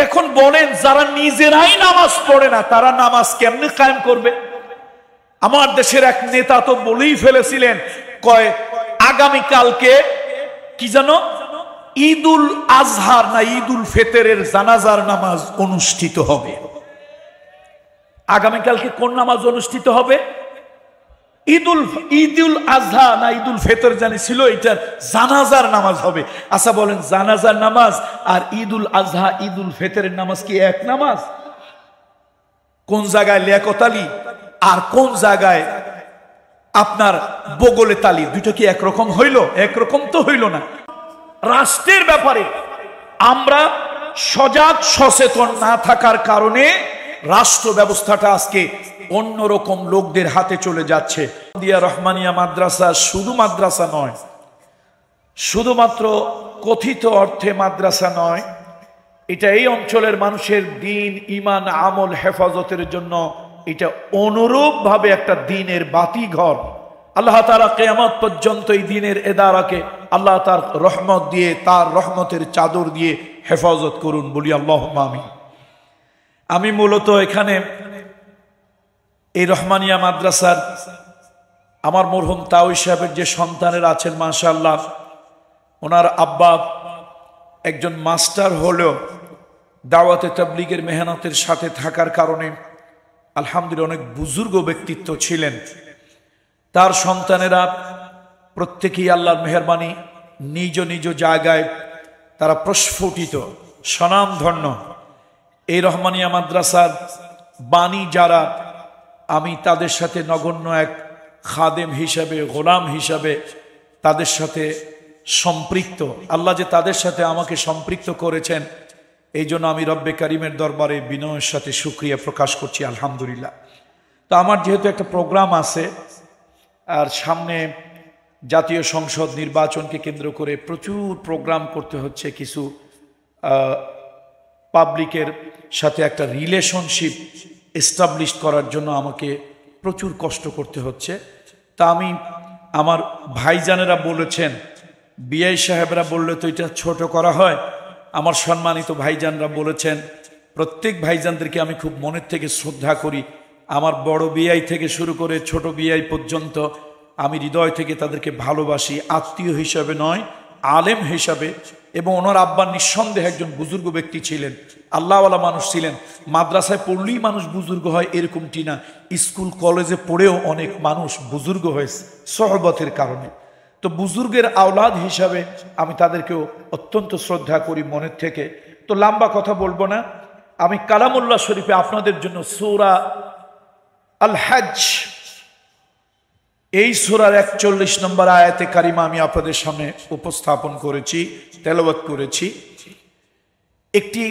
এখন বলেন, যারা নিজেরাই নামাজ পড়ে না তারা নামাজ কেমনে কায়েম করবে? আমার দেশের এক নেতা তো বলেই ফেলেছিলেন, কয় আগামীকালকে কি জানো ঈদুল আজহার না ঈদুল ফিতরের জানাজার নামাজ অনুষ্ঠিত হবে। আগামীকালকে কোন নামাজ অনুষ্ঠিত হবে? ঈদুল আজহা না ঈদুল ফিতর জানি ছিল, এটা জানাজার নামাজ হবে। আচ্ছা বলেন, জানাজার নামাজ আর ঈদুল আজহা ঈদুল ফিতরের নামাজ কি এক নামাজ? কোন জায়গায় লিয়াকত আলী আর কোন জায়গায় আপনার বগলে তালি, দুটো কি একরকম হইল? একরকম তো হইল না। রাষ্ট্রের ব্যাপারে আমরা সজাগ সচেতন না থাকার কারণে রাষ্ট্র ব্যবস্থাটা আজকে অন্যরকম লোকদের হাতে চলে যাচ্ছে। দিয়া রহমানিয়া মাদ্রাসা শুধু মাদ্রাসা নয়, শুধুমাত্র কথিত অর্থে মাদ্রাসা নয়, এটা এই অঞ্চলের মানুষের দিন ঈমান আমল হেফাজতের জন্য এটা অনুরূপভাবে একটা দিনের বাতিঘর। আল্লাহ তাআলা কিয়ামত পর্যন্ত এই দিনের ইদারাকে আল্লাহ তার রহমত দিয়ে, তার রহমতের চাদর দিয়ে হেফাজত করুন, বলি আল্লাহুম্মা আমিন। আমি মূলত এখানে এই রহমানিয়া মাদ্রাসার আমার মরহুম তাওই সাহেবের যে সন্তানেরা আছেন, মাশাআল্লাহ, ওনার আব্বা একজন মাস্টার হলেও দাওয়াতে তাবলীগের মেহনতের সাথে থাকার কারণে আলহামদুলিল্লাহ অনেক বুজুর্গ ব্যক্তিত্ব ছিলেন। তার সন্তানেরা প্রত্যেকেই আল্লাহর মেহেরবানি নিজ নিজ জায়গায় তারা প্রস্ফুটিত, স্বনামধন্য। এই রহমানিয়া মাদ্রাসার বাণী যারা, আমি তাদের সাথে নগণ্য এক খাদেম হিসাবে, গোলাম হিসাবে তাদের সাথে সম্পৃক্ত। আল্লাহ যে তাদের সাথে আমাকে সম্পৃক্ত করেছেন, এই জন্য আমি রব্বে কারিমের দরবারে বিনয়ের সাথে শুকরিয়া প্রকাশ করছি, আলহামদুলিল্লাহ। তো আমার যেহেতু একটা প্রোগ্রাম আছে, আর সামনে জাতীয় সংসদ নির্বাচনকে কেন্দ্র করে প্রচুর প্রোগ্রাম করতে হচ্ছে, কিছু পাবলিকের সাথে একটা রিলেশনশিপ এস্টাবলিশ করার জন্য আমাকে প্রচুর কষ্ট করতে হচ্ছে। তা আমি, আমার ভাইজানেরা বলেছেন, বিআই সাহেবরা বললে তো এটা ছোট করা হয়, আমার সম্মানিত ভাইজানরা বলেছেন, প্রত্যেক ভাইজানদেরকে আমি খুব মনের থেকে শ্রদ্ধা করি। আমার বড় বিআই থেকে শুরু করে ছোট বিআই পর্যন্ত আমি হৃদয় থেকে তাদেরকে ভালোবাসি, আত্মীয় হিসাবে নয়, আলেম হিসাবে। এবং ওনার আব্বা নিঃসন্দেহে একজন বুজুর্গ ব্যক্তি ছিলেন, আল্লাহওয়ালা মানুষ ছিলেন। মাদ্রাসায় পড়লেই মানুষ বুজুর্গ হয় এরকমটি না, স্কুল কলেজে পড়েও অনেক মানুষ বুজুর্গ হয়েছে সহবতের কারণে। তো বুজুর্গের আওলাদ হিসাবে আমি তাদেরকেও অত্যন্ত শ্রদ্ধা করি মনের থেকে। তো লম্বা কথা বলবো না, আমি কালামুল্লাহ শরীফে আপনাদের জন্য সূরা আল হজ, এই সূরার 41 নম্বর আয়াতে কারিমা আমি আপনাদের সামনে উপস্থাপন করেছি, তেলাওয়াত করেছি। একটি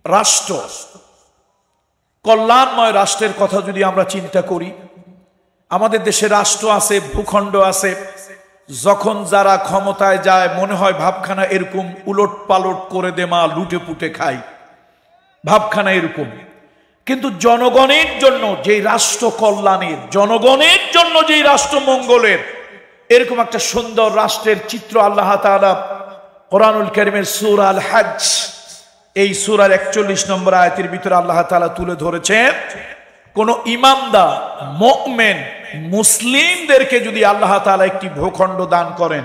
রাষ্ট্র, কল্যাণময় রাষ্ট্রের কথা যদি আমরা চিন্তা করি, আমাদের দেশে রাষ্ট্র আছে, ভূখণ্ড আছে, যখন যারা ক্ষমতায় যায় মনে হয় ভাবখানা এরকম উলট পালট করে দেমা লুটে পুটে খাই, ভাবখানা এরকম। কিন্তু জনগণের জন্য যেই রাষ্ট্র কল্যাণের, জনগণের জন্য যেই রাষ্ট্র মঙ্গলের, এরকম একটা সুন্দর রাষ্ট্রের চিত্র আল্লাহ তাআলা কোরআনুল কারীমের সূরা আল হজ, এই সূরার 41 নম্বর আয়াতের ভিতরে আল্লাহ তাআলা তুলে ধরেছেন। কোন ইমানদার মুমিন মুসলিমদেরকে যদি আল্লাহ তাআলা একটি ভূখণ্ড দান করেন,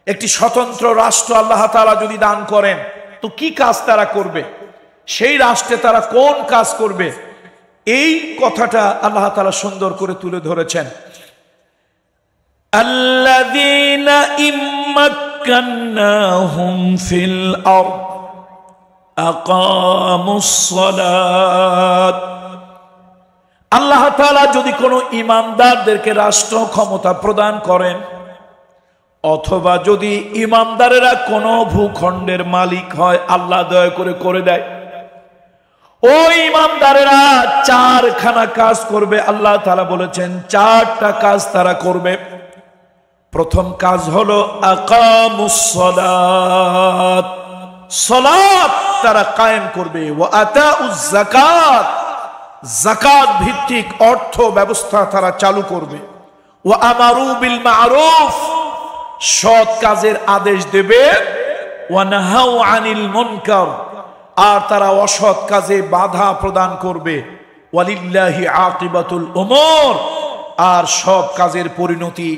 একটি স্বতন্ত্র রাষ্ট্র আল্লাহ তাআলা যদি দান করেন, তো কি কাজ তারা করবে, সেই রাষ্ট্রে তারা কোন কাজ করবে, এই কথাটা আল্লাহ তাআলা সুন্দর করে তুলে ধরেছেন। আল্লাযীনা ইম্মাক্কান্নাহুম ফিল আরদ আকামুস সালাত। আল্লাহ তাআলা যদি কোনো ইমানদারদেরকে রাষ্ট্র ক্ষমতা প্রদান করেন, অথবা যদি ইমানদারেরা কোনো ভূখণ্ডের মালিক হয়, আল্লাহ দয়া করে করে দেয়, ওই ইমানদারেরা চারখানা কাজ করবে। আল্লাহ তাআলা বলেছেন চারটা কাজ তারা করবে। প্রথম কাজ হলো আকামুস সালাত, সালাত তারা কায়েম করবে। ওয়া আতাউজ যাকাত, যাকাত ভিত্তিক অর্থ ব্যবস্থা তারা চালু করবে। ওয়া আমারু বিল মা'রুফ, সৎ কাজের আদেশ দেবে। ওয়া নাহাউ আনিল মুনকার, আর তারা অসৎ কাজে বাধা প্রদান করবে। ওয়ালিল্লাহি আকিবাতুল উমুর, আর সব কাজের পরিণতি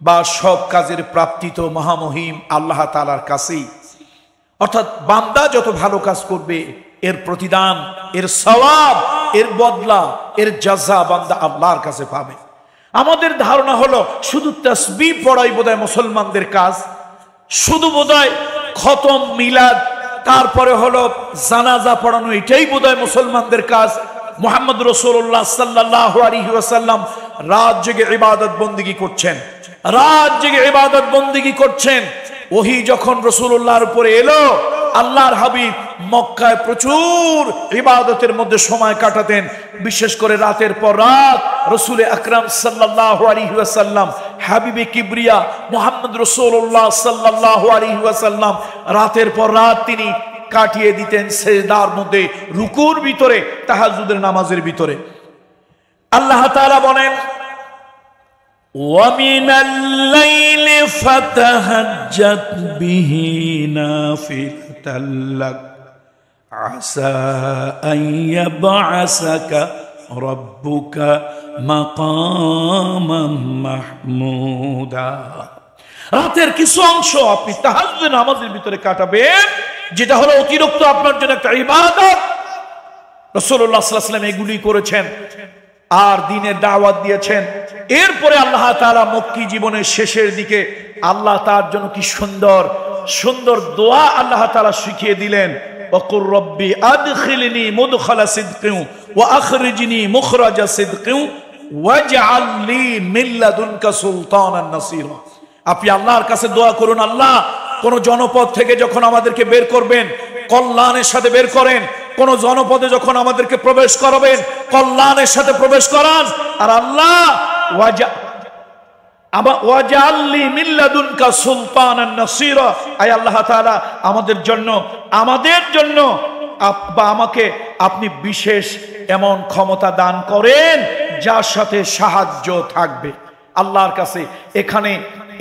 বা সব কাজের প্রাপ্তি তো মহামহিম আল্লাহ তাআলার কাছেই। অর্থাৎ বান্দা যত ভালো কাজ করবে এর প্রতিদান, এর সওয়াব, এর বদলা, এর জাযা বান্দা আল্লাহর কাছে পাবে। আমাদের ধারণা হলো শুধু তাসবিহ পড়াই বোধহয় মুসলমানদের কাজ, শুধু বোধহয় খতম, মিলাদ, তারপরে হলো জানাজা পড়ানো, এটাই বোধহয় মুসলমানদের কাজ। মুহাম্মদ রাসূলুল্লাহ সাল্লাল্লাহু আলাইহি ওয়াসাল্লাম রাত জেগে ইবাদত বন্দেগী করছেন, রাত জেগে ইবাদত বন্দেগী করছেন। ওহী যখন রাসূলুল্লাহর উপরে এলো, আল্লাহর হাবিব মক্কায় প্রচুর ইবাদতের মধ্যে সময় কাটাতেন, বিশেষ করে রাতের পর রাত রাসূল আকরাম সাল্লাল্লাহু আলাইহি ওয়াসাল্লাম, হাবিবে কিবরিয়া মুহাম্মদ রাসূলুল্লাহ সাল্লাল্লাহু আলাইহি ওয়াসাল্লাম রাতের পর রাত তিনি কাটিয়ে দিতেন সিজদার মধ্যে, রুকুর ভিতরে, তাহাজ্জুদের নামাজের ভিতরে। আল্লাহ তাআলা বলেন, وَمِنَ اللَّيْلِ فَتَهَجَّدْ بِهِ نَافِلَةً لَكَ عَسَىٰ أَن يَبْعَثَكَ رَبُّكَ مَقَامًا مَحْمُودًا। রাতের কিছু অংশ আপনি তাহাজ্জুদের নামাজের ভিতরে কাটাবেন, যেটা হলো অতিরিক্ত আপনার জন্য একটা ইবাদত। রাসূলুল্লাহ সাল্লাল্লাহু আলাইহি ওয়াসাল্লাম এগুলি করেছেন আর দ্বীনের দাওয়াত দিয়েছেন। এরপরে আল্লাহ তাআলা মক্কি জীবনের শেষের দিকে আল্লাহ তার জন্য কি সুন্দর সুন্দর দোয়া আল্লাহ তাআলা শিখিয়ে দিলেন, ওয়াকুর রব্বি আদখিলনি মুদখালা সিদকিন ওয়া আখরিজনি মুখরাজা সিদকিন ওয়াজআল লি মিন লাদুনকা সুলতানান নাসীরা। আপনি আল্লাহর কাছে দোয়া করুন, আল্লাহ কোন জনপদ থেকে যখন আমাদেরকে বের করবেন কল্যাণের সাথে বের করেন, কোন জনপদে যখন আমাদেরকে প্রবেশ করাবেন কল্যাণের সাথে প্রবেশ করান। আর আল্লাহ ওয়াজআলনি মিন লাদুনকা সুলতানান নাসীরা, আয় আল্লাহ তাআলা আমাদের জন্য বা আমাকে আপনি বিশেষ এমন ক্ষমতা দান করেন যার সাথে সাহায্য থাকবে। আল্লাহর কাছে এখানে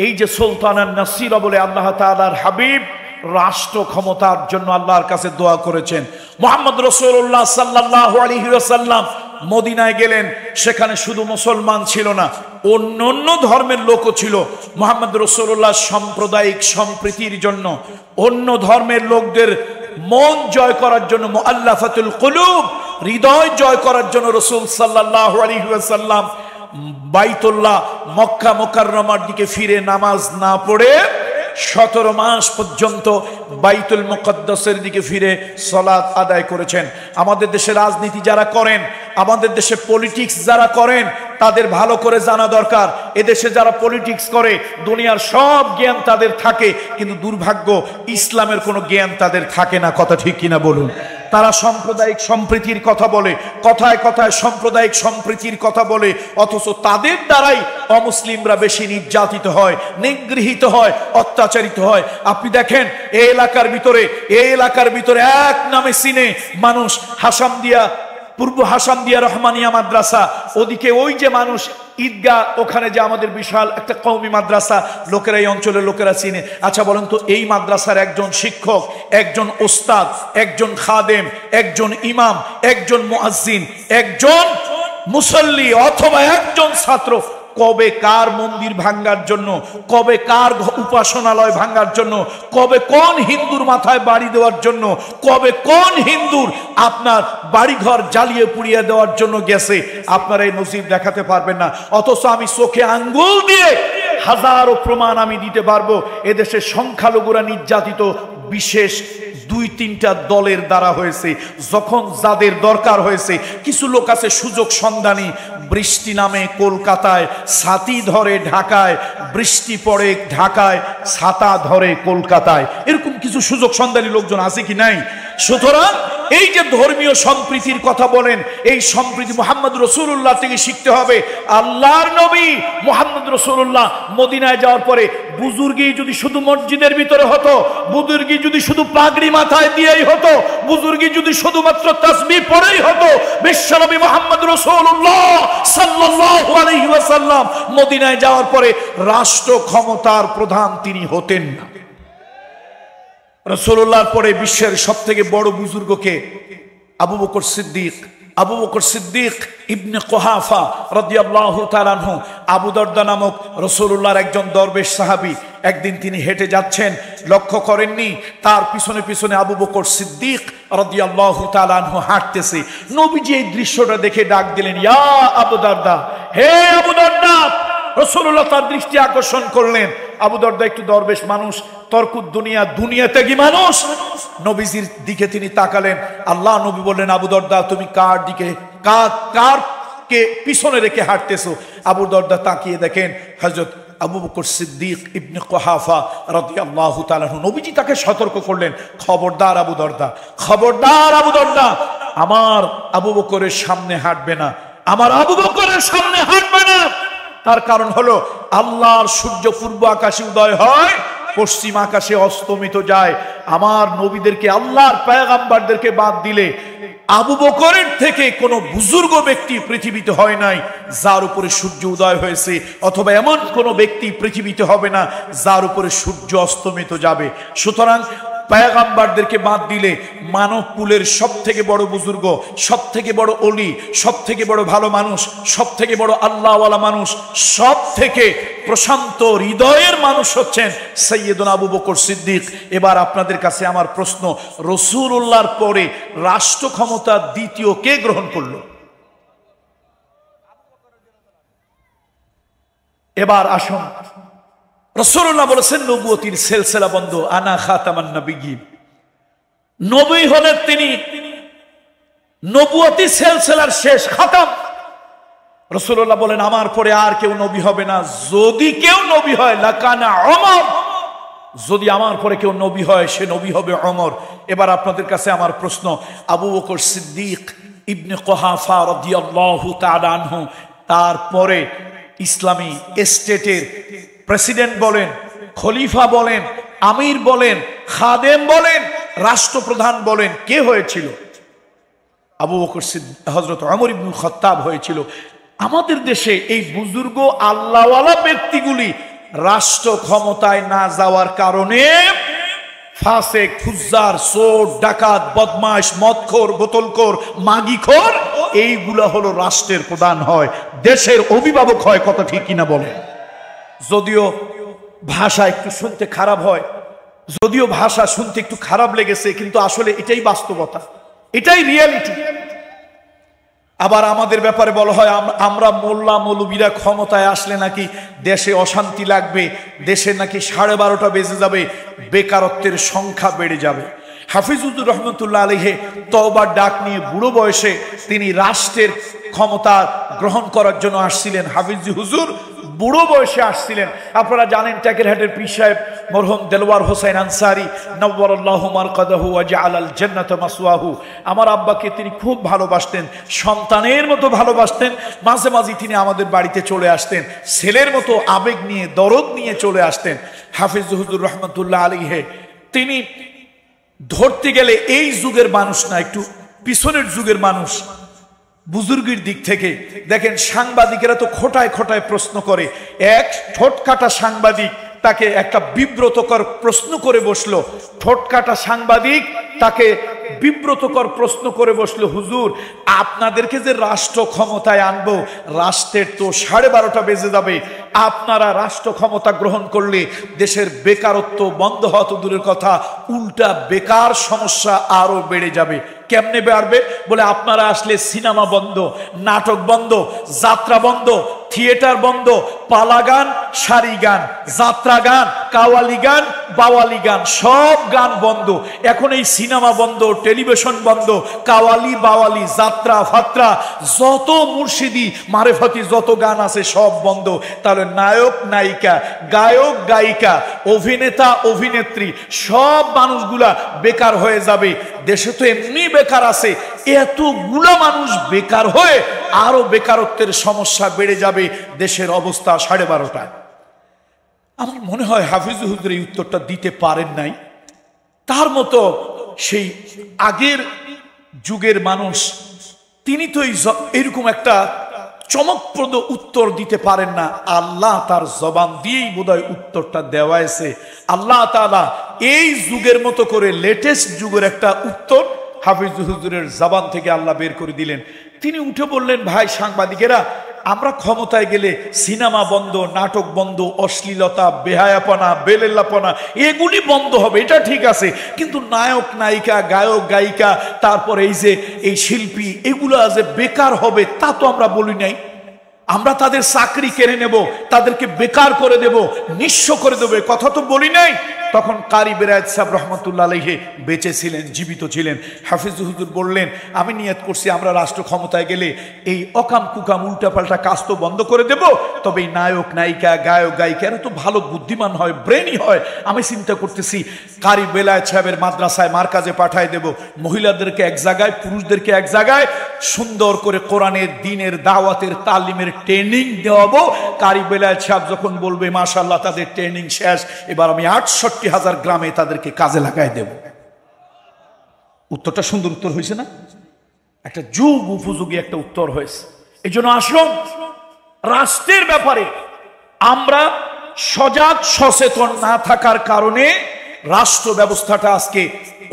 এই যে সুলতানান নাসীরা বলে আল্লাহ তাআলার হাবিব রাষ্ট্র ক্ষমতার জন্য আল্লাহর কাছে দোয়া করেছেন। মুহাম্মদ রাসূলুল্লাহ সাল্লাল্লাহু আলাইহি ওয়াসাল্লাম মদিনায় গেলেন, সেখানে শুধু মুসলমান ছিল না, অন্যান্য ধর্মের লোকও ছিল। মুহাম্মদ রাসূলুল্লাহ সাম্প্রদায়িক সম্প্রীতির জন্য, অন্য ধর্মের লোকদের মন জয় করার জন্য, মুআল্লাফাতুল কুলুব, হৃদয় জয় করার জন্য রাসূল সাল্লাল্লাহু আলাইহি ওয়াসাল্লাম বাইতুল্লাহ মক্কা মুকাররমার দিকে ফিরে নামাজ না পড়ে 17 মাস পর্যন্ত বাইতুল মুকদ্দাসের দিকে ফিরে সালাত আদায় করেছেন। আমাদের দেশে রাজনীতি যারা করেন, আমাদের দেশে পলিটিক্স যারা করেন, তাদের ভালো করে জানা দরকার, এদেশে যারা পলিটিক্স করে দুনিয়ার সব জ্ঞান তাদের থাকে, কিন্তু দুর্ভাগ্য ইসলামের কোনো জ্ঞান তাদের থাকে না। কথা ঠিক কিনা বলুন? তারা সাম্প্রদায়িক সম্প্রীতির কথা বলে, কথায় কথায় সাম্প্রদায়িক সম্প্রীতির কথা বলে, অথচ তাদের দ্বারাই অমুসলিমরা বেশি নির্যাতিত হয়, নিগৃহীত হয়, অত্যাচারিত হয়। আপনি দেখেন এই এলাকার ভিতরে এক নামে চিনে মানুষ হাসামদিয়া, পূর্ব হাসামদিয়া রহমানিয়া মাদ্রাসা, ওদিকে ওই যে মানুষ ঈদগাহ, ওখানে যে আমাদের বিশাল একটা কওমি মাদ্রাসা, লোকেরা এই অঞ্চলের লোকেরা চিনে। আচ্ছা বলেন তো, এই মাদ্রাসার একজন শিক্ষক, একজন ওস্তাদ, একজন খাদেম, একজন ইমাম, একজন মুয়াজ্জিন, একজন মুসল্লি অথবা একজন ছাত্র কবে কার মন্দির ভাঙ্গার জন্য, কবে কার উপাসনালয় ভাঙ্গার জন্য, কবে কোন হিন্দুর মাথায় বাড়ি দেওয়ার জন্য, কবে কোন হিন্দুর আপনার বাড়িঘর জ্বালিয়ে পুড়িয়ে দেওয়ার জন্য গেছে, আপনারা এই নজির দেখাতে পারবেন না। অথচ আমি চোখে আঙ্গুল দিয়ে হাজারো প্রমাণ আমি দিতে পারবো। এদেশের সংখ্যালঘুরা নির্যাতিত বিশেষ 2-3টা দলের দ্বারা হয়েছে। যখন যাদের দরকার হয়েছে, কিছু লোক আছে সুযোগ সন্ধানী, বৃষ্টি নামে কলকাতায়, ছাতি ধরে ঢাকায়, বৃষ্টি পড়ে ঢাকায়, ছাতা ধরে কলকাতায়, এরকম কিছু সুযোগ সন্ধানী লোকজন আছে কি নাই? সুতরাং এই যে ধর্মীয় সম্প্রীতির কথা বলেন, এই সম্প্রীতি মুহাম্মদ রাসূলুল্লাহ থেকে শিখতে হবে। আল্লাহর নবী মুহাম্মদ রাসূলুল্লাহ মদিনায় যাওয়ার পরে বুজুর্গি যদি শুধু মসজিদের ভিতরে হতো, বুজুর্গি যদি শুধু পাগড়ি মাথায় দিয়েই হতো, বুজুর্গি যদি শুধুমাত্র তাসবিহ পড়েই হতো, বিশ্বনবী মুহাম্মদ রাসূলুল্লাহ সাল্লাল্লাহু আলাইহি ওয়াসাল্লাম মদিনায় যাওয়ার পরে রাষ্ট্র ক্ষমতার প্রধান তিনি হতেন না। রাসূলুল্লাহর পরে বিশ্বের সবথেকে বড় বুজুর্গকে আবু বকর সিদ্দিক। আবু বকর সিদ্দিক ইবনে কুহাফা রাদিয়াল্লাহু তাআলা আনহু, আবু দরদা নামক রাসূলুল্লাহর একজন দরবেশ সাহাবী। একদিন তিনি হেঁটে যাচ্ছেন, লক্ষ্য করেননি তার পিছনে পিছনে আবু বকর সিদ্দিক রাদিয়াল্লাহু তাআলা আনহু হাঁটতেছে। নবীজি এই দৃশ্যটা দেখে ডাক দিলেন, ইয়া আবু দরদা, হে আবু দরদা। রাসূলুল্লাহ তার দৃষ্টি আকর্ষণ করলেন। আবু দরদা একটু দরবেশ মানুষ, তর্কুদ দুনিয়া, দুনিয়াতে কি মানুষ। নবীজির দিকে তিনি তাকালেন। আল্লাহ নবী বললেন, আবু দরদা তুমি কার দিকে, কারকে পিছনে রেখে হাঁটতেছো? আবু দরদা তাকিয়ে দেখেন হযরত আবু বকর সিদ্দিক ইবনে কুহাফা রাদিয়াল্লাহু তাআলা আনহু। নবীজি তাকে সতর্ক করলেন, খবরদার আবু দরদা, খবরদার আবু দরদা, আমার আবু বকরের সামনে হাঁটবে না, আমার আবু বকরের সামনে হাঁটবে না। তার কারণ হলো আল্লাহর সূর্য পূর্ব আকাশে উদয় হয়, পশ্চিম আকাশে অস্তমিত যায়। আমার নবীদেরকে, আল্লাহর পয়গম্বরদেরকে বাদ দিলে আবু বকরের থেকে কোনো বুজুর্গ ব্যক্তি পৃথিবীতে হয় নাই যার উপরে সূর্য উদয় হয়েছে, অথবা এমন কোনো ব্যক্তি পৃথিবীতে হবে না যার উপরে সূর্য অস্তমিত যাবে। সুতরাং পয়গম্বরদেরকে বাদ দিলে মানব কুলের সব থেকে বড় বুজুর্গ, সব থেকে বড় অলি, সব থেকে বড় ভালো মানুষ, সব থেকে বড় আল্লাহওয়ালা মানুষ, সব থেকে প্রশান্ত হৃদয়ের মানুষ হচ্ছেন সাইয়্যিদুনা আবু বকর সিদ্দিক। এবার আপনাদের কাছে আমার প্রশ্ন, রাসূলুল্লাহর পরে রাষ্ট্র ক্ষমতা দ্বিতীয় কে গ্রহণ করলো? এবার আসুন, রাসূলুল্লাহ বলেছেন নবুয়তির সিলসিলা বন্ধ, আনা খাতামান নবিয়্যিন। নবী হলেন তিনি, নবুয়তি সিলসিলার শেষ খাতাম। রাসূলুল্লাহ বলেন আমার পরে আর কেউ নবী হবে না। যদি কেউ নবী হয় লাকানা ওমর, যদি আমার পরে কেউ নবী হয় সে নবী হবে ওমর। এবার আপনাদের কাছে আমার প্রশ্ন, আবু বকর সিদ্দিক ইবনে কুহাফা রাদিয়াল্লাহু তাআলা আনহু, তারপরে ইসলামী স্টেটের প্রেসিডেন্ট বলেন, খলিফা বলেন, আমির বলেন, খাদেম বলেন, রাষ্ট্রপ্রধান বলেন, কে হয়েছিল? আবু বকর সিদ্দিক, হযরত ওমর ইবনুল খাত্তাব হয়েছিল। আমাদের দেশে এই বুজুর্গ আল্লাহওয়ালা ব্যক্তিগুলি রাষ্ট্র ক্ষমতায় না যাওয়ার কারণে ফাসেক, ফুজ্জার, চোর, ডাকাত, বদমাশ, মদখোর, বোতলখোর, মাগিখোর, এইগুলা হলো রাষ্ট্রের প্রধান হয়, দেশের অভিভাবক হয়। কথা ঠিক কিনা বলেন? যদিও ভাষা একটু শুনতে খারাপ হয়, যদিও ভাষা শুনতে একটু খারাপ লেগেছে, কিন্তু আসলে এটাই বাস্তবতা, এটাই রিয়ালিটি। আবার আমাদের ব্যাপারে বলা হয় আমরা মোল্লা মৌলবীরা ক্ষমতায় আসলে নাকি দেশে অশান্তি লাগবে, দেশে নাকি 12:30 বেজে যাবে, বেকারত্বের সংখ্যা বেড়ে যাবে। হাফিজুর রহমতুল্লাহ আলাইহি তওবার ডাক নিয়ে বুড়ো বয়সে তিনি রাষ্ট্রের ক্ষমতা গ্রহণ করার জন্য আসছিলেন। হাফিজ হুজুর বুড়ো বয়সে আসছিলেন। আপনারা জানেন টাকেরহাটের পীর সাহেব মরহুম দেলওয়ার হোসেন আনসারী নওয়ারাল্লাহু মারকাদাহু ওয়া জাআলাল জান্নাতা মাসওয়াহু, আমার আব্বাকে তিনি খুব ভালোবাসতেন, সন্তানের মতো ভালোবাসতেন। মাঝে মাঝে তিনি আমাদের বাড়িতে চলে আসতেন, ছেলের মতো আবেগ নিয়ে, দরদ নিয়ে চলে আসতেন। হাফিজ হুজুর রহমতুল্লাহ আলাইহি তিনি ধরতে গেলে এই যুগের মানুষ না, একটু পিছনের যুগের মানুষ। বুজুর্গের দিক থেকে দেখেন, সাংবাদিকেরা তো খোটায় খোটায় প্রশ্ন করে। এক ঠোঁটকাটা সাংবাদিক তাকে একটা বিব্রতকর প্রশ্ন করে বসলো, ঠোঁটকাটা সাংবাদিক তাকে বিব্রতকর প্রশ্ন করে বসলো, হুজুর আপনাদেরকে যে রাষ্ট্র ক্ষমতায় আনবো, রাষ্ট্রের তো 12:30 বেজে যাবে, আপনারা রাষ্ট্র ক্ষমতা গ্রহণ করলে দেশের বেকারত্ব বন্ধ হওয়া তো দূরের কথা, উল্টা বেকার সমস্যা আরো বেড়ে যাবে। কেমনে বাড়বে? বলে আপনারা আসলে সিনেমা বন্ধ, নাটক বন্ধ, যাত্রা বন্ধ, থিয়েটার বন্ধ, পালা গান, সারি গান, যাত্রা গান, কাওয়ালি গান, বাওয়ালি গান, সব গান বন্ধ। এখন এই সিনেমা বন্ধ, টেলিভিশন বন্ধ, কাওয়ালি বাওয়ালি, যাত্রা ফাত্রা, যত মুর্শিদি মারেফতি যত গান আছে সব বন্ধ। তাহলে নায়ক নায়িকা, গায়ক গায়িকা, অভিনেতা অভিনেত্রী, সব মানুষগুলা বেকার হয়ে যাবে। দেশে তো এমনি বেকার আছে, এতগুলা মানুষ বেকার হয়ে আরো বেকারত্বের সমস্যা বেড়ে যাবে, দেশের অবস্থা 12:30। আমার মনে হয় হাফিজ হুজুর এই উত্তরটা দিতে পারেন নাই। তার মতো সেই আগের যুগের মানুষ, তিনি তো এরকম একটা চমকপ্রদ উত্তর দিতে পারেন না, আল্লাহ তার জবান দিয়েই বোধহয় উত্তরটা দেওয়াইছে। আল্লাহ তাআলা এই যুগের মতো করে লেটেস্ট যুগের একটা উত্তর হাফিজ হুজুরের জবান থেকে আল্লাহ বের করে দিলেন। তিনি উঠে বললেন, ভাই সাংবাদিকেরা, আমরা ক্ষমতায় গেলে সিনেমা বন্ধ, নাটক বন্ধ, অশ্লীলতা, বেহায়াপনা, বেলেল্লাপনা এগুলি বন্ধ হবে, এটা ঠিক আছে, কিন্তু নায়ক নায়িকা, গায়ক গায়িকা, তারপর এই যে এই শিল্পী, এগুলো যে বেকার হবে তা তো আমরা বলি নাই। আমরা তাদের চাকরি কেড়ে নেব, তাদেরকে বেকার করে দেব, নিঃস্ব করে দেব, কথা তো বলি নাই। তখন কারি বেরায়েত সাহেব রহমতুল্লাহ আলাইহি বেঁচে ছিলেন, জীবিত ছিলেন। হাফিজ হুজুর বললেন, আমি নিয়ত করছি আমরা রাষ্ট্র ক্ষমতায় গেলে এই অকাম কুকাম উল্টাপাল্টা কাজ তো বন্ধ করে দেব, তবে এই নায়ক নায়িকা, গায়ক গায়িকা এরা তো ভালো বুদ্ধিমান হয়, ব্রেনই হয়। আমি চিন্তা করতেছি কারি বেলায়েত সাহেবের মাদ্রাসায় মারকাজে পাঠায় দেব, মহিলাদেরকে এক জায়গায়, পুরুষদেরকে এক জায়গায়, সুন্দর করে কোরআনের, দ্বীনের, দাওয়াতের, তালিমের ট্রেনিং দেওয়াবো। কারি বেলায়েত সাহেব যখন বলবে মাশাআল্লাহ তাদের ট্রেনিং শেষ, এবার আমি ৬৮,০০০ গ্রামে তাদেরকে কাজে লাগাই দেব। উত্তরটা সুন্দর উত্তর হয়েছে না? একটা যুগ উপযোগী একটা উত্তর হয়েছে। এই জন্য আসুন, রাষ্ট্রের ব্যাপারে আমরা সজাগ সচেতন না থাকার কারণে রাষ্ট্র ব্যবস্থাটা আজকে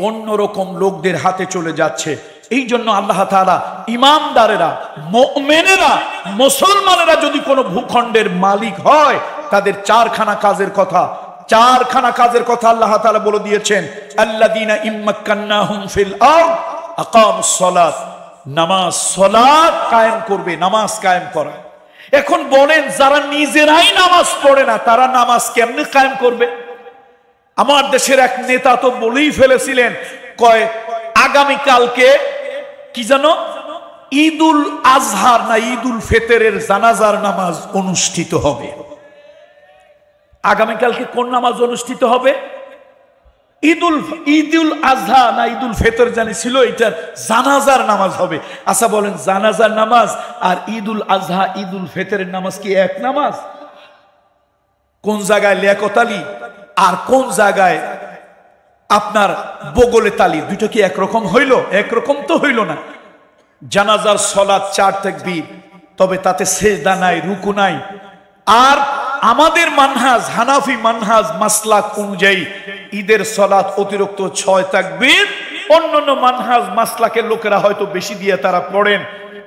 অন্যরকম লোকদের হাতে চলে যাচ্ছে। এই জন্য আল্লাহ তাআলা ইমানদারেরা, মুমিনেরা, মুসলমানেরা যদি কোনো ভূখণ্ডের মালিক হয়, তাদের চারখানা কাজের কথা আল্লাহ তাআলা বলে দিয়েছেন। আল্লাযীনা ইম্মাক্কান্নাহুম ফিল আরদ আকামুস সালাত, নামাজ সালাত কায়েম করবে, নামাজ কায়েম করা। এখন বলেন, যারা নিজেরাই নামাজ পড়ে না তারা নামাজ কেমনে কায়েম করবে? আমার দেশের এক নেতা তো বলেই ফেলেছিলেন, কয় আগামীকালকে কি জানো ঈদুল আজহার না ঈদুল ফিতরের জানাজার নামাজ অনুষ্ঠিত হবে। আগামীকালকে কোন নামাজ অনুষ্ঠিত হবে? ঈদুল আজহা না ঈদুল ফিতর জানি ছিল, এটার জানাজার নামাজ হবে। আচ্ছা বলেন, জানাজার নামাজ আর ঈদুল আজহা ঈদুল ফিতরের নামাজ কি এক নামাজ? কোন জায়গায় লিয়াকত আলী আর কোন জায়গায় আপনার বগলে তালি, দুটো কি একরকম হইল? একরকম তো হইল না। জানাজার সালাত ৪ তাকবীর, তবে তাতে সেজদা নাই, রুকু নাই। আর আমাদের মানহাজ, হানাফি মানহাজ মাসলাক অনুযায়ী ঈদের সালাত অতিরিক্ত ৬ তাকবীর। অন্যান্য মানহাজ মাসলাকের লোকেরা হয়তো বেশি দিয়ে তারা পড়েন।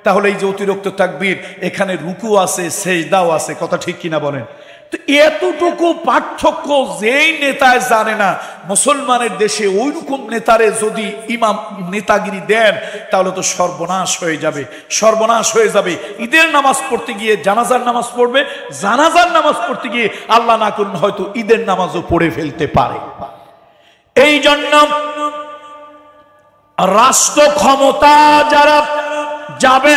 তাহলে এই যে অতিরিক্ত তাকবীর, এখানে রুকু আছে, সেজদাও আছে, কথা ঠিক কিনা বলেন? তো এতটুকু পার্থক্য যেই নেতায় জানে না, মুসলমানের দেশে ওইরকম নেতারে যদি ইমাম নেতাগিরি দেন, তাহলে তো সর্বনাশ হয়ে যাবে, সর্বনাশ হয়ে যাবে। ঈদের নামাজ পড়তে গিয়ে জানাজার নামাজ পড়বে, জানাজার নামাজ পড়তে গিয়ে আল্লাহ না করুন হয়তো ঈদের নামাজও পড়ে ফেলতে পারে। এই জন্য রাষ্ট্র ক্ষমতা যারা যাবে,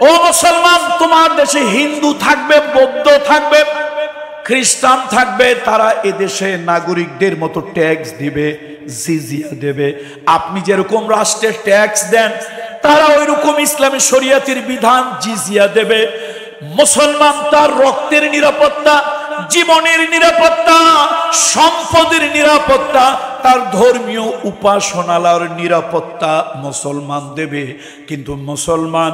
ও মুসলমান, তোমার দেশে হিন্দু থাকবে, বৌদ্ধ থাকবে, খ্রিস্টান থাকবে, তারা এদেশে নাগরিকদের মতো ট্যাক্স দিবে, জিজিয়া দেবে। আপনি যেরকম রাষ্ট্রের ট্যাক্স দেন, তারা ওইরকম ইসলামী শরিয়াতের বিধান জিজিয়া দেবে। মুসলমান তার রক্তের নিরাপত্তা, জীবনের নিরাপত্তা, সম্পদের নিরাপত্তা, তার ধর্মীয় উপাসনালয়ের নিরাপত্তা মুসলমান দেবে। কিন্তু মুসলমান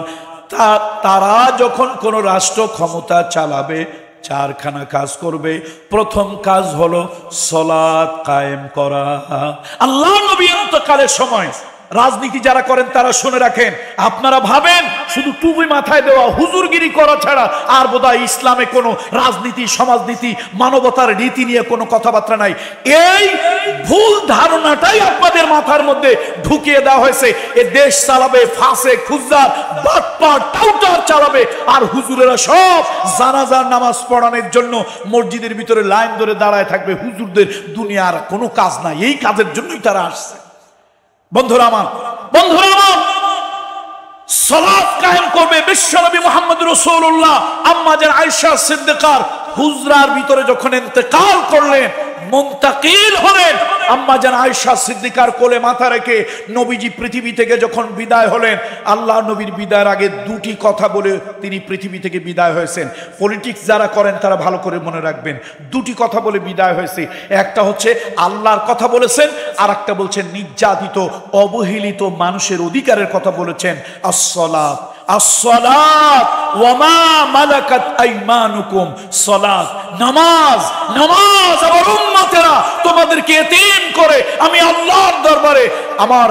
তারা যখন কোন রাষ্ট্র ক্ষমতা চালাবে, চারখানা কাজ করবে। প্রথম কাজ হলো সালাত কায়েম করা। আল্লাহ নবী ইন্তেকালের সময় রাজনীতি যারা করেন তারা শুনে রাখেন, আপনারা ভাবেন শুধু টুপি মাথায় দেওয়া, হুজুরগিরি করা ছাড়া আর বোধহয় ইসলামে কোনো রাজনীতি, সমাজনীতি, মানবতার রীতি নিয়ে কোনো কথাবার্তা নাই। এই ভুল ধারণাটাই আপনাদের মাথার মধ্যে ঢুকিয়ে দেওয়া হয়েছে। এ দেশ চালাবে ফাসে, খুজ্জার, বাটপার, টাউটার চালাবে। আর হুজুরেরা সব জানাজার নামাজ পড়ানোর জন্য মসজিদের ভিতরে লাইন ধরে দাঁড়ায় থাকবে। হুজুরদের দুনিয়ার কোনো কাজ নাই, এই কাজের জন্যই তারা আসছে। বন্ধুরা আমার, সালাত কায়েম করবে। বিশ্বনবী মুহাম্মদ রাসূলুল্লাহ আম্মা জান আয়েশা সিদ্দিকার হুজরার ভিতরে যখন ইন্তেকাল করলেন, মুনতাকিল হলেন, আম্মা জান আয়েশা সিদ্দিকার কোলে মাথা রেখে নবীজি পৃথিবী থেকে যখন বিদায় হলেন, আল্লাহ নবীর বিদায়ের আগে দুটি কথা বলে তিনি পৃথিবী থেকে বিদায় হয়েছেন। পলিটিক্স যারা করেন তারা ভালো করে মনে রাখবেন, দুটি কথা বলে বিদায় হয়েছে। একটা হচ্ছে আল্লাহর কথা বলেছেন, আর একটা বলছেন নির্যাতিত, অবহেলিত মানুষের অধিকারের কথা বলেছেন। আসসালাত as-salat wa ma malakat aymanukum, সালাত নামাজ, নামাজ আমার উম্মতেরা তোমাদেরকে এতিম করে আমি আল্লাহর দরবারে, আমার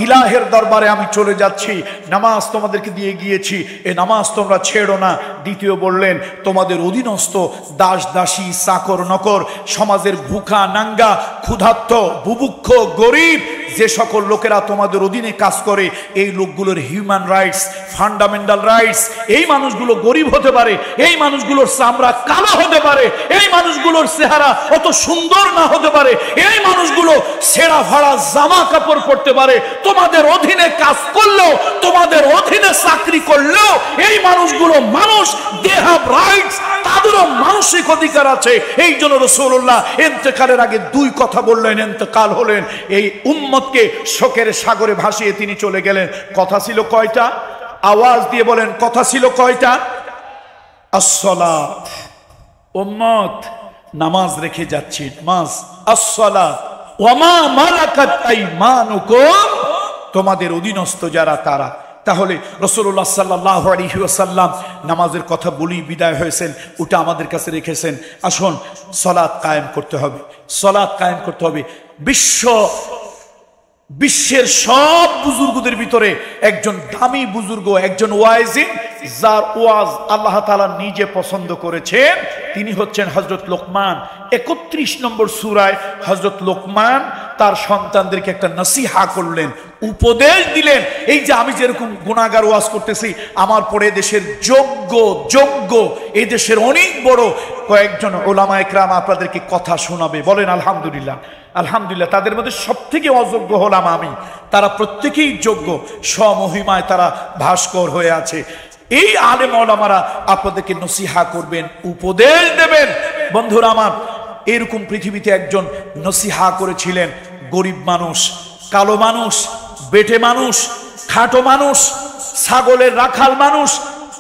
ইলাহের দরবারে আমি চলে যাচ্ছি, নামাজ তোমাদেরকে দিয়ে গিয়েছি, এই নামাজ তোমরা ছেড়ো না। দ্বিতীয় বললেন তোমাদের অধীনস্থ দাস দাসী, চাকর নকর, সমাজের ভুখা নাঙ্গা, ক্ষুধার্ত, বুভুক্ষ, গরিব যে সকল লোকেরা তোমাদের অধীনে কাজ করে, এই লোকগুলোর হিউম্যান রাইটস, ফান্ডামেন্টাল রাইটস, এই মানুষগুলো গরিব হতে পারে, এই মানুষগুলোর চামড়া কালো হতে পারে, এই মানুষগুলোর চেহারা অত সুন্দর না হতে পারে, এই মানুষগুলো ছেঁড়া ফাড়া জামা কাপড় পরতে পারে, তোমাদের অধীনে কাজ করলেও, তোমাদের অধীনে চাকরি করলেও এই মানুষগুলো মানুষ, দে হ্যাভ রাইটস, তাদেরও মানসিক অধিকার আছে। এই জন্য রাসূলুল্লাহ ইন্তেকালের আগে দুই কথা বললেন, ইন্তেকাল হলেন, এই উম্মতকে শোকের সাগরে ভাসিয়ে তিনি চলে গেলেন। কথা ছিল কয়টা? আওয়াজ দিয়ে বলেন, কথা ছিল কয়টা? as-salat, উম্মত নামাজ রেখে যাচ্ছি, নামাজ, as-salat ওয়া মা মালাকাত আইমানুকুম, তোমাদের অধীনস্থ যারা তারা। তাহলে রাসূলুল্লাহ সাল্লাল্লাহু আলাইহি ওয়াসাল্লাম নামাজের কথা বলি বিদায় হয়েছেন, ওটা আমাদের কাছে রেখেছেন। আসুন সালাত কায়েম করতে হবে, সালাত কায়েম করতে হবে। বিশ্বের সব বুজুর্গদের ভিতরে একজন দামি বুজুর্গ, একজন ওয়াইজিন, যার ওয়াজ আল্লাহ তাআলা নিজে পছন্দ করেছেন, তিনি হচ্ছেন হযরত লোকমান। 31 নম্বর সূরায় হযরত লোকমান তার সন্তানদেরকে একটা নসিহা করলেন, উপদেশ দিলেন। এই যে আমি যেরকম গুনাহগার ওয়াজ করতেছি, আমার পরে দেশের যোগ্য এই দেশের অনেক বড় কয়েকজন উলামা ইকরাম আপনাদেরকে কথা শোনাবে। বলেন আলহামদুলিল্লাহ। আলহামদুলিল্লাহ। তাদের মধ্যে সবথেকে অযোগ্য হলাম আমি, তারা প্রত্যেকেই যোগ্য, স্বমহিমায় তারা ভাস্কর হয়ে আছে। এই আলেম ওলামারা আপনাদেরকে নসিহা করবেন, উপদেশ দেবেন। বন্ধুরা আমার, এরকম পৃথিবীতে একজন নসিহা করেছিলেন, গরিব মানুষ, কালো মানুষ, বেটে মানুষ, খাটো মানুষ, ছাগলের রাখাল মানুষ,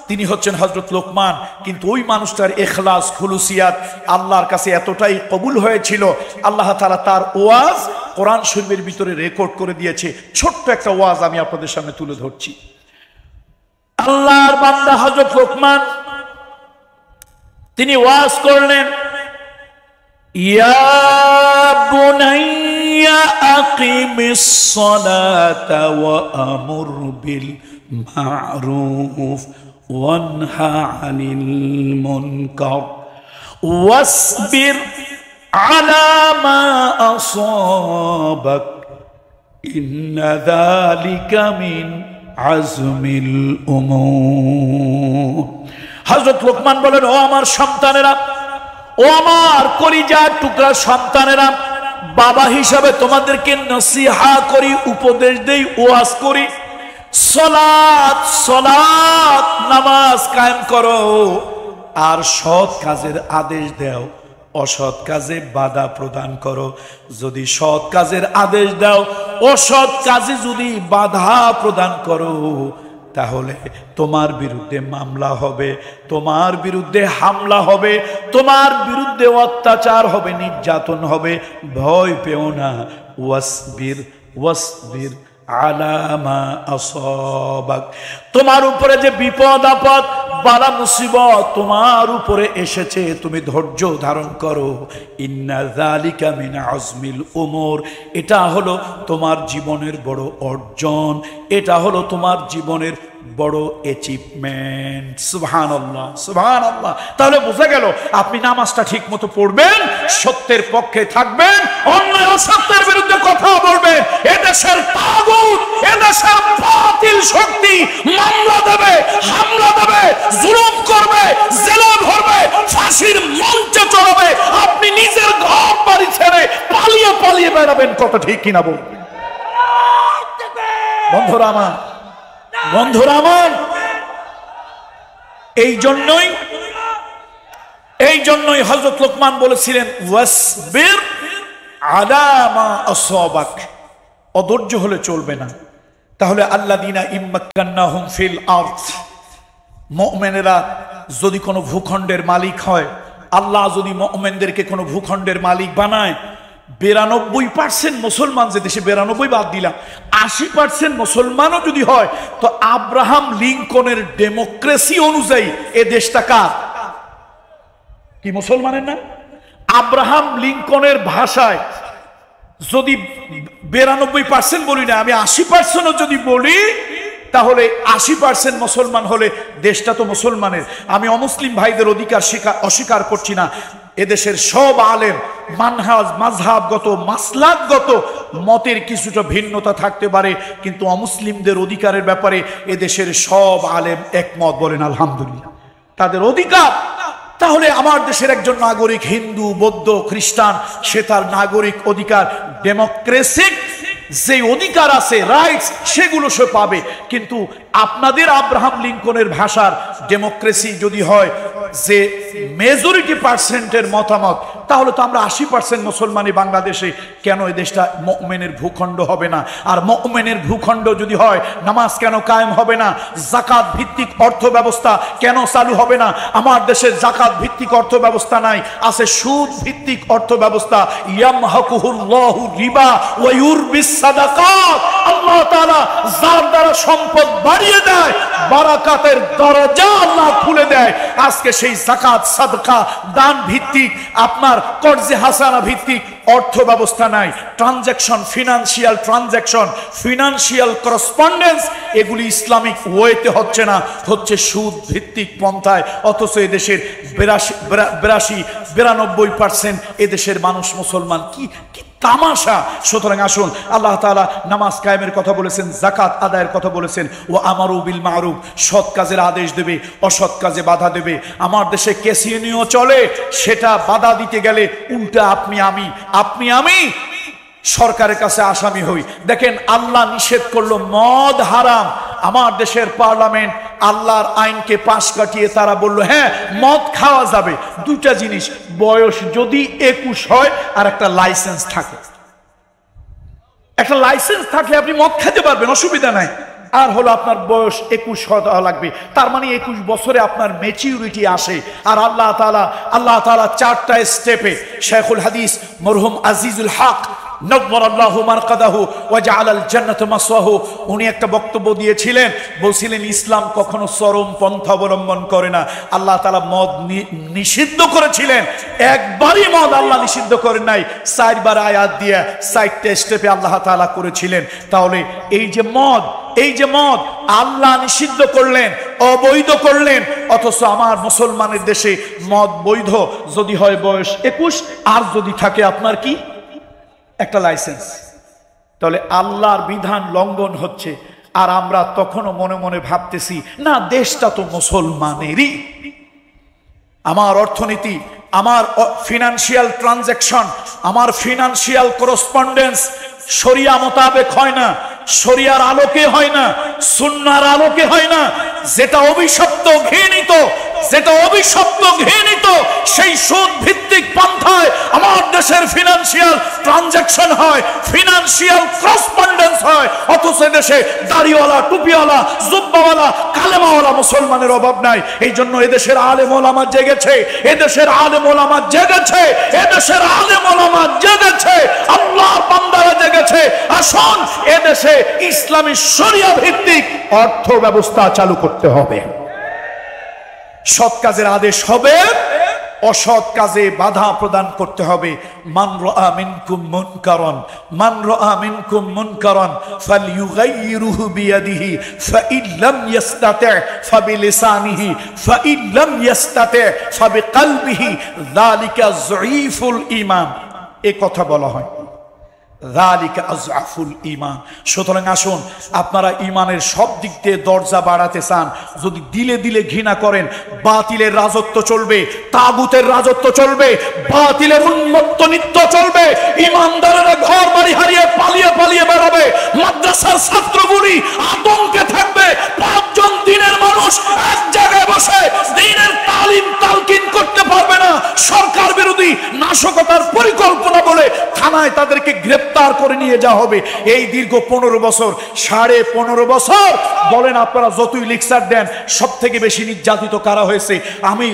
তিনি হচ্ছেন হযরত লোকমান। কিন্তু ওই মানুষটার ইখলাস, খুলুসিয়াত আল্লাহর কাছে এতটাই কবুল হয়েছিল, আল্লাহ তাআলা তার ওয়াজ কোরআন শরীফের ভিতরে রেকর্ড করে দিয়েছে। ছোট্ট একটা ওয়াজ আমি আপনাদের সামনে তুলে ধরছি। আল্লাহর বান্দা হযরত লোকমান তিনি ওয়াজ করলেন, ইয়া বুনাইয়া আকিমিস সালাতা ওয়া আমুর বিল মা'রুফ ওয়ানহা আনিল মুনকার ওয়াসবির আলা মা আসাবাক ইন্না যালিকা মিন আজমিল উমুর। হযরত লোকমান বলেন, ও আমার সন্তানেরা, ও আমার কলিজার টুকরা সন্তানেরা, বাবা হিসাবে তোমাদেরকে নসিহা করি, উপদেশ দেই, ওয়াজ করি। সালাত, সালাত, নামাজ কায়েম করো, আর সৎ কাজের আদেশ দাও, অসৎ কাজে বাধা প্রদান করো। যদি সৎ কাজের আদেশ দাও, অসৎ কাজে যদি বাধা প্রদান করো, তাহলে তোমার বিরুদ্ধে মামলা হবে, তোমার বিরুদ্ধে হামলা হবে, তোমার বিরুদ্ধে অত্যাচার হবে, নির্যাতন হবে। ভয় পেও না। ওয়াসবির ওয়াসবির আলা মা আসাবাক, তোমার উপরে যে বিপদ আপদ বালা মুসিবত তোমার উপরে এসেছে, তুমি ধৈর্য ধারণ করো। ইন্না যালিকা মিন আজমিল উমুর, এটা হলো তোমার জীবনের বড় অর্জন, এটা হলো তোমার জীবনের বড় অ্যাচিভমেন্ট। সুবহানাল্লাহ, সুবহানাল্লাহ। তাহলে বোঝা গেল, আপনি নামাজটা ঠিক মতো পড়বেন, সত্যের পক্ষে থাকবেন, অন্যায় অসত্যের বিরুদ্ধে কথা বলবেন। এদেশের তাগুত, এদেশের বাতিল শক্তি মামলা দেবে, হামলা দেবে, জুলুম করবে, জেলে ভরবে, ফাঁসির মঞ্চে চড়াবে। আপনি নিজের ঘর বাড়ি ছেড়ে পালিয়ে পালিয়ে বেড়াবেন। কথা ঠিক কিনা বলুন বন্ধুরা আমার, বন্ধুরা আমার। এই জন্যই হযরত লোকমান বলেছিলেন, ওয়াসবির আলা মা আসাবাক, অধৈর্য হলে চলবে না। তাহলে আল্লাযীনা ইম্মাক্কান্নাহুম ফিল আরদ, মুমিনেরা যদি কোনো ভূখণ্ডের মালিক হয়, আল্লাহ যদি মুমিনদেরকে কোনো ভূখণ্ডের মালিক বানায়, 92% মুসলমান যে দেশে, 92 বাদ দিলাম, 80% মুসলমানও যদি হয়, তো আব্রাহাম লিঙ্কনের ডেমোক্রেসি অনুযায়ী এ দেশটা কার? কি মুসলমানের না? আব্রাহাম লিঙ্কনের ভাষায় যদি 92% বলি না, আমি 80% যদি বলি, তাহলে 80% মুসলমান হলে দেশটা তো মুসলমানের। আমি অমুসলিম ভাইদের অধিকার অস্বীকার করছি না। এদেশের সব আলেম মানহাজ, মাযহাবগত, মাসলাকগত মতের কিছুটা ভিন্নতা থাকতে পারে, কিন্তু অমুসলিমদের অধিকারের ব্যাপারে এদেশের সব আলেম একমত। বলেন আলহামদুলিল্লাহ, তাদের অধিকার। তাহলে আমার দেশের একজন নাগরিক, হিন্দু, বৌদ্ধ, খ্রিস্টান, সে তার নাগরিক অধিকার, ডেমোক্রেসিক যে অধিকার আছে, রাইটস, সেগুলো সে পাবে। কিন্তু আপনাদের আব্রাহাম লিঙ্কনের ভাষার ডেমোক্রেসি যদি হয় যে মেজরিটি পার্সেন্টের মতামত, তাহলে তো আমরা 80% মুসলমানই বাংলাদেশে। কেন এ দেশটা মুমিনের ভূখণ্ড হবে না? আর মুমিনের ভূখণ্ড যদি হয়, নামাজ কেন কায়েম হবে না? যাকাত ভিত্তিক অর্থ ব্যবস্থা কেন চালু হবে না? আমার দেশের যাকাত ভিত্তিক অর্থ ব্যবস্থা নাই, আছে সুদ ভিত্তিক অর্থ ব্যবস্থা। ইয়ামহাকুহুল্লাহু রিবা ওয়া ইউরবিস সাদাকাত। আল্লাহ তাআলা যার দ্বারা সম্পদ বাড়িয়ে দেয়, বারাকাতের দরজা আল্লাহ খুলে দেয়। আজকে সেই যাকাত, সাদকা, দান ভিত্তিক, আপনার কর্জে হাসানা ভিত্তিক অর্থ ব্যবস্থা নাই। Transaction, financial transaction, financial correspondence, এগুলি ইসলামিক ওয়েতে হচ্ছে না, হচ্ছে সুদ ভিত্তিক পন্থায়। অথচ এদেশের 92% এদেশের মানুষ মুসলমান। কি তামাশা! সুতরাং আসুন, আল্লাহ তাআলা নামাজ কায়েমের কথা বলেছেন, যাকাত আদায়ের কথা বলেছেন, ও আমারু বিল মারুফ, সৎ কাজের আদেশ দেবে, অসৎ কাজে বাধা দেবে। আমার দেশে ক্যাসিনো চলে, সেটা বাধা দিতে গেলে উল্টা আপনি আমি সরকারের কাছে আসামি হই। দেখেন, আল্লাহ নিষেধ করলো মদ হারাম, আমার দেশের পার্লামেন্ট আল্লাহর আইনকে পাশ কাটিয়ে তারা বলল হ্যাঁ মদ খাওয়া যাবে। দুটা জিনিস, বয়স যদি 21 হয় আর একটা লাইসেন্স থাকে। একটা লাইসেন্স থাকলে আপনি মদ খেতে পারবেন, অসুবিধা নাই। আর হলো আপনার বয়স 21 হওয়া লাগবে, তার মানে 21 বছরে আপনার ম্যাচিউরিটি আসে। আর আল্লাহ তাআলা 4টা স্টেপে, শেখুল হাদিস মরহুম আজিজুল হক নব্বরাল্লাহু মারকাদাহু ওয়া জাআলাল জান্নাতা মাসওয়াহু, উনি একটা বক্তব্য দিয়েছিলেন, বলছিলেন ইসলাম কখনো চরম পন্থা অবলম্বন করে না। আল্লাহ তাআলা মদ নিষিদ্ধ করেছিলেন, একবারই মদ আল্লাহ নিষিদ্ধ করেন নাই, 4 বার আয়াত দিয়ে 4টা স্টেপে আল্লাহ তাআলা করেছিলেন। তাহলে এই যে মদ আল্লাহ নিষিদ্ধ করলেন, অবৈধ করলেন, অথচ আমার মুসলমানের দেশে মদ বৈধ যদি হয় বয়স 21, আর যদি থাকে আপনার কি একটা লাইসেন্স। তাহলে আল্লাহর বিধান লঙ্ঘন হচ্ছে, আর আমরা তখনও মনে মনে ভাবতেছি না দেশটা তো মুসলমানেরই। আমার অর্থনীতি, আমার ফিনান্সিয়াল ট্রানজাকশন, আমার ফিনান্সিয়াল করসপন্ডেন্স শরিয়া মোতাবেক হয় না, শরিয়ার আলোকে হয় না, সুন্নাহর আলোকে হয় না। যেটা অভিশপ্ত ঘৃণিত সেই সুদ ভিত্তিক পন্থায় আমার দেশের ফিনান্সিয়াল ট্রানজাকশন হয়, ফিনান্সিয়াল করসপন্ডেন্স হয়। অথচ দেশে দাড়িওয়ালা, টুপিওয়ালা, জুব্বাওয়ালা, কালেমাওয়ালা মুসলমানের অভাব নাই। এই জন্য এদেশের আলেম ওলামা জেগেছে, আল্লাহর বান্দারা জেগেছে। আসুন, এদেশে ইসলামী শরিয়া ভিত্তিক অর্থ ব্যবস্থা চালু করতে হবে। সৎ কাজের আদেশ হবে, অসৎ কাজে বাধা প্রদান করতে হবে। মান রাআ মিনকুম মুনকারান ফালইয়ুগাইয়িরহু বিয়াদিহি ফাইন লাম ইস্তাতি' ফাবিলিসানিহি ফাইন লাম ইস্তাতি' ফাবিকলবিহি যালিকা যঈফুল ঈমান। এই কথা বলা হয়, যালিকা আযআফুল ঈমান। সুতরাং আসুন, আপনারা ঈমানের সব দিক দিয়ে দরজা বাড়াতে চান, যদি দিলে দিলে ঘৃণা করেন, বাতিলের রাজত্ব চলবে, তাগুতের রাজত্ব চলবে, বাতিলের উন্মত্ত নৃত্য চলবে। ঈমানদারেরা ঘর বাড়ি হারিয়ে পালিয়ে বেরোবে, মাদ্রাসার ছাত্রগুলি আতঙ্কে থাকবে। 5 জন দিনের মানুষ এক জায়গায় বসে দ্বীনের তালকিন করতে পারবে না। সরকার বিরোধী নাশকতার পরিকল্পনা বলে থানায় তাদেরকে গ্রেফতার করে নিয়ে যাওয়া হবে। এই দীর্ঘ 15 বছর, 15.5 বছর বলেন আপনারা যতই লেকচার দেন, সব থেকে বেশি নির্যাতিত কারা হয়েছে? আমি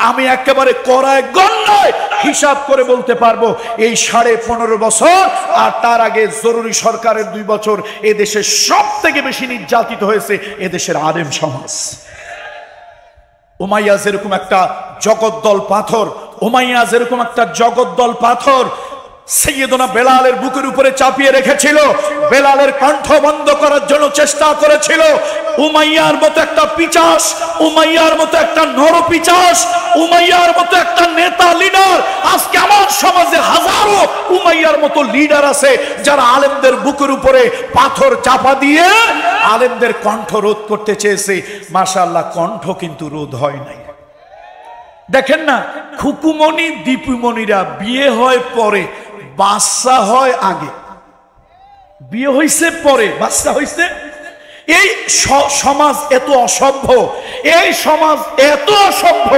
আমি একেবারে কড়ায় গণনায় হিসাব করে বলতে পারবো এই 15.5 বছর আর তার আগে জরুরি সরকারের 2 বছর এদেশে সব থেকে বেশি নির্যাতিত হয়েছে এদেশের আলেম সমাজ। উমাইয়া যেরকম একটা জগদ্দল পাথর, উমাইয়া যেরকম একটা জগদ্দল পাথর সাইয়েদনা বেলালের বুকের উপরে চাপিয়ে রেখেছিল, বেলালের কণ্ঠ বন্ধ করার জন্য চেষ্টা করেছিল। উমাইয়ার মতো একটা পিচাস, উমাইয়ার মতো একটা নরপিচাস, উমাইয়ার মতো একটা নেতা লিডার, আজকে আমার সমাজে হাজারো উমাইয়ার মতো লিডার আছে যারা আলেমদের বুকের উপরে পাথর চাপা দিয়ে আলেমদের কণ্ঠ রোধ করতে চেয়েছে। মাশাআল্লাহ, কণ্ঠ কিন্তু রোধ হয় নাই। দেখেন না, খুকুমণি দীপুমণিরা বিয়ে হয় পরে, বাচ্চা হয় আগে। বিয়ে হইছে পরে, বাচ্চা হইছে। এই সমাজ এত অসভ্য, এই সমাজ এত অসভ্য।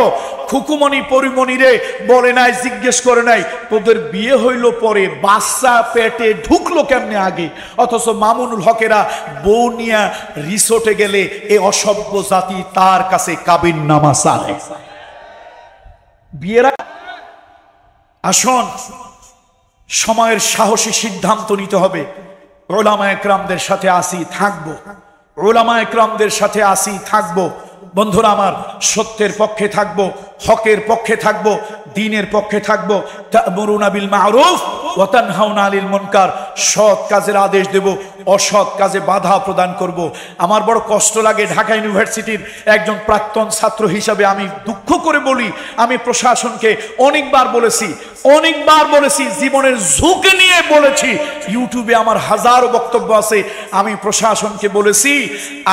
খুকুমণি পরিমণিরে বলে নাই, জিজ্ঞেস করে নাই তোদের বিয়ে হইল পরে, বাচ্চা পেটে ঢুকলো কেমনে আগে। অথচ মামুনুল হকেরা বউ নিয়া রিসোর্টে গেলে এই অসভ্য জাতি তার কাছে কাবিন নামা চায়। বিয়েরা আসুন, সময়ের সাহসী সিদ্ধান্ত নিতে হবে। ওলামা একরামদের সাথে আসি থাকবো, ওলামা একরামদের সাথে আসি থাকবো। বন্ধুরা আমার, সত্যের পক্ষে থাকবো, হকের পক্ষে থাকবো, দ্বীনের পক্ষে থাকবো। তা'মুরুনা বিল মা'রুফ ওয়া তানহাউনা আনিল মুনকার, সৎ কাজের আদেশ দেব, অসৎ কাজে বাধা প্রদান করব। আমার বড় কষ্ট লাগে, ঢাকা ইউনিভার্সিটির একজন প্রাক্তন ছাত্র হিসাবে আমি দুঃখ করে বলি, আমি প্রশাসনকে অনেকবার বলেছি, জীবনের ঝুঁকি নিয়ে বলেছি, ইউটিউবে আমার হাজারো বক্তব্য আছে। আমি প্রশাসনকে বলেছি,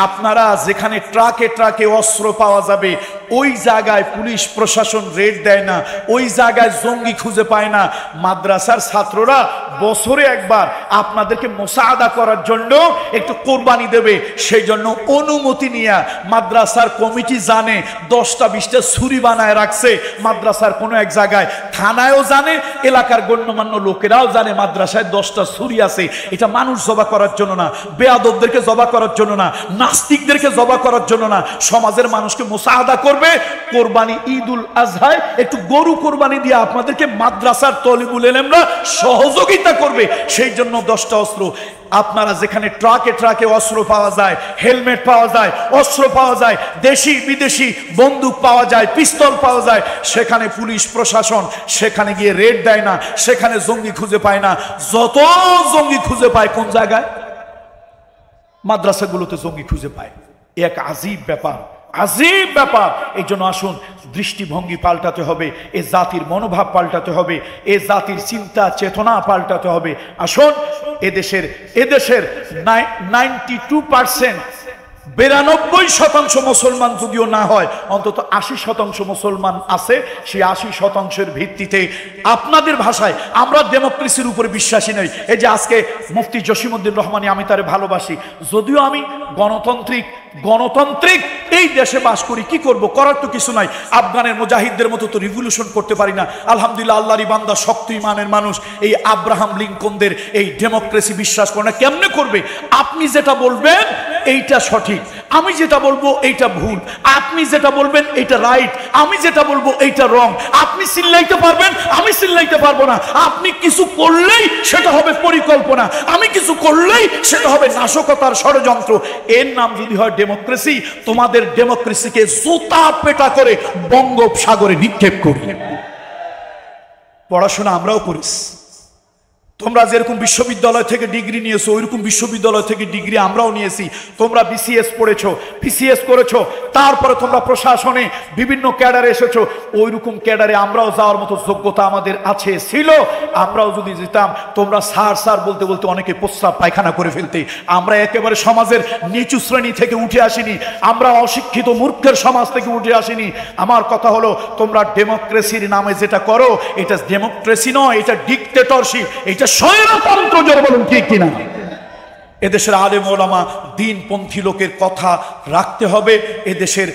আপনারা যেখানে ট্রাকে ট্রাকে অস্ত্র পাওয়া যাবে ওই জায়গায় পুলিশ প্রশাসন রেড দেয় না, ওই জায়গায় জঙ্গি খুঁজে পায় না। মাদ্রাসার ছাত্ররা বছরে একবার আপনাদেরকে মুসাআদা করার জন্য একটু কোরবানি দেবে, সেই জন্য অনুমতি নিয়ে মাদ্রাসার কমিটি জানে 10টা 20টা ছুরি বানায় রাখছে মাদ্রাসার কোনো এক জায়গায়, থানায়ও জানে, এলাকার গণ্যমান্য লোকেরাও জানে মাদ্রাসায় 10টা ছুরি আছে। এটা মানুষ জবা করার জন্য না, বেয়াদবদেরকে জবা করার জন্য না, নাস্তিকদেরকে জবা করার জন্য না, সমাজের মানুষকে মুসাআদা করবে। কোরবানি ঈদুল আজহায় একটু গরু কোরবানি দিয়ে আপনাদেরকে মাদ্রাসার তলিবুল ইলমরা সহযোগিতা করবে, সেই জন্য 10টা অস্ত্র। আপনারা যেখানে ট্রাকে ট্রাকে অস্ত্র পাওয়া যায়, হেলমেট পাওয়া যায়, অস্ত্র পাওয়া যায়, দেশি বিদেশি বন্দুক পাওয়া যায়, পিস্তল পাওয়া যায়, সেখানে পুলিশ প্রশাসন সেখানে গিয়ে রেড দেয় না, সেখানে জঙ্গি খুঁজে পায় না। যত জঙ্গি খুঁজে পায় কোন জায়গায়? মাদ্রাসাগুলোতে জঙ্গি খুঁজে পায়। এক আজীব ব্যাপার, আজীব ব্যাপার। এই জন্য আসুন, দৃষ্টিভঙ্গি পাল্টাতে হবে, এ জাতির মনোভাব পাল্টাতে হবে, এ জাতির চিন্তা চেতনা পাল্টাতে হবে। আসুন, এদেশের 92% 92% মুসলমান যদিও না হয়, অন্তত 80% মুসলমান আছে। সেই 80%-এর ভিত্তিতে আপনাদের ভাষায় আমরা ডেমোক্রেসির উপরে বিশ্বাসী নই। এই যে আজকে মুফতি জসিমউদ্দিন রহমানী, আমি তারে ভালোবাসি, যদিও আমি গণতান্ত্রিক এই দেশে বাস করি, কি করব, করার তো কিছু নাই। আফগানের মুজাহিদদের মতো তো রিভলিউশন করতে পারি না। আলহামদুলিল্লাহ, আল্লাহরই বান্দা, শক্ত ইমানের মানুষ। এই আব্রাহাম লিঙ্কনদের এই ডেমোক্রেসি বিশ্বাস করে না। কেমনে করবে? আপনি যেটা বলবেন এইটা সঠিক, আমি যেটা বলবো এইটা ভুল, আপনি যেটা বলবেন এইটা রাইট, আমি যেটা বলবো এইটা রং। আপনি চিল্লাইতে পারবেন, আমি চিল্লাইতে পারবো না। আপনি কিছু করলেই সেটা হবে পরিকল্পনা, আমি কিছু করলেই সেটা হবে নাশকতার ষড়যন্ত্র। এর নাম যদি হয় ডেমোক্রেসি, তোমাদের ডেমোক্রেসিকে জুতা পেটা করে বঙ্গোপসাগরে নিক্ষেপ করি। পড়াশোনা আমরাও করিস, তোমরা যেরকম বিশ্ববিদ্যালয় থেকে ডিগ্রি নিয়েছো ওইরকম বিশ্ববিদ্যালয় থেকে ডিগ্রি আমরাও নিয়েছি। তোমরা বিসিএস পড়েছো, পিসিএস করেছো, তারপরে তোমরা প্রশাসনে বিভিন্ন ক্যাডারে এসেছো, ওইরকম ক্যাডারে আমরাও যাওয়ার মতো যোগ্যতা আমাদের আছে, ছিল। আমরাও যদি যেতাম, তোমরা স্যার বলতে বলতে অনেকে প্রস্রাব পায়খানা করে ফেলতে। আমরা একেবারে সমাজের নিচু শ্রেণী থেকে উঠে আসিনি, আমরা অশিক্ষিত মূর্খের সমাজ থেকে উঠে আসিনি। আমার কথা হলো, তোমরা ডেমোক্রেসির নামে যেটা করো এটা ডেমোক্রেসি নয়, এটা ডিক্টেটরশিপ, এটা স্বৈরতন্ত্র। যারা বলুন ঠিক কিনা? এদেশের আলেম ওলামা দ্বীনপন্থী লোকের কথা রাখতে হবে। এদেশের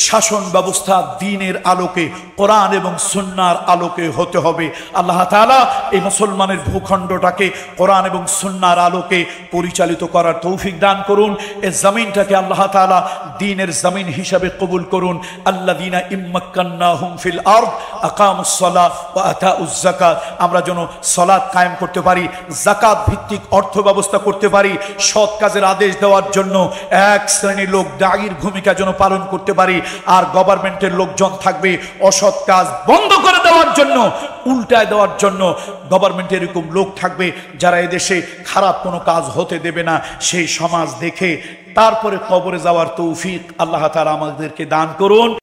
শাসন ব্যবস্থা দ্বীনের আলোকে, কোরআন এবং সুন্নাহর আলোকে হতে হবে। আল্লাহ তাআলা এই মুসলমানের ভূখণ্ডটাকে কোরআন এবং সুন্নাহর আলোকে পরিচালিত করার তৌফিক দান করুন। এই জমিনটাকে আল্লাহ তাআলা দ্বীনের জমিন হিসাবে কবুল করুন। আল্লাযীনা ইম্মাক্কান্নাহুম ফিল আরদ আকামুস সালাহ ওয়া আতাউজ যাকাত, আমরা যেন সালাত কায়েম করতে পারি, যাকাত ভিত্তিক অর্থ ব্যবস্থা করতে পারি, সৎ কাজের আদেশ দেওয়ার জন্য এক শ্রেণীর লোক দায়ীর ভূমিকা যেন পালন করতে পারি, আর গভর্নমেন্টের লোকজন থাকবে অসৎ কাজ বন্ধ করে দেওয়ার জন্য, উল্টায় দেওয়ার জন্য। গভর্নমেন্টের এরকম লোক থাকবে যারা এদেশে খারাপ কোনো কাজ হতে দেবে না। সেই সমাজ দেখে তারপরে কবরে যাওয়ার তৌফিক আল্লাহ তাআলা আমাদেরকে দান করুন।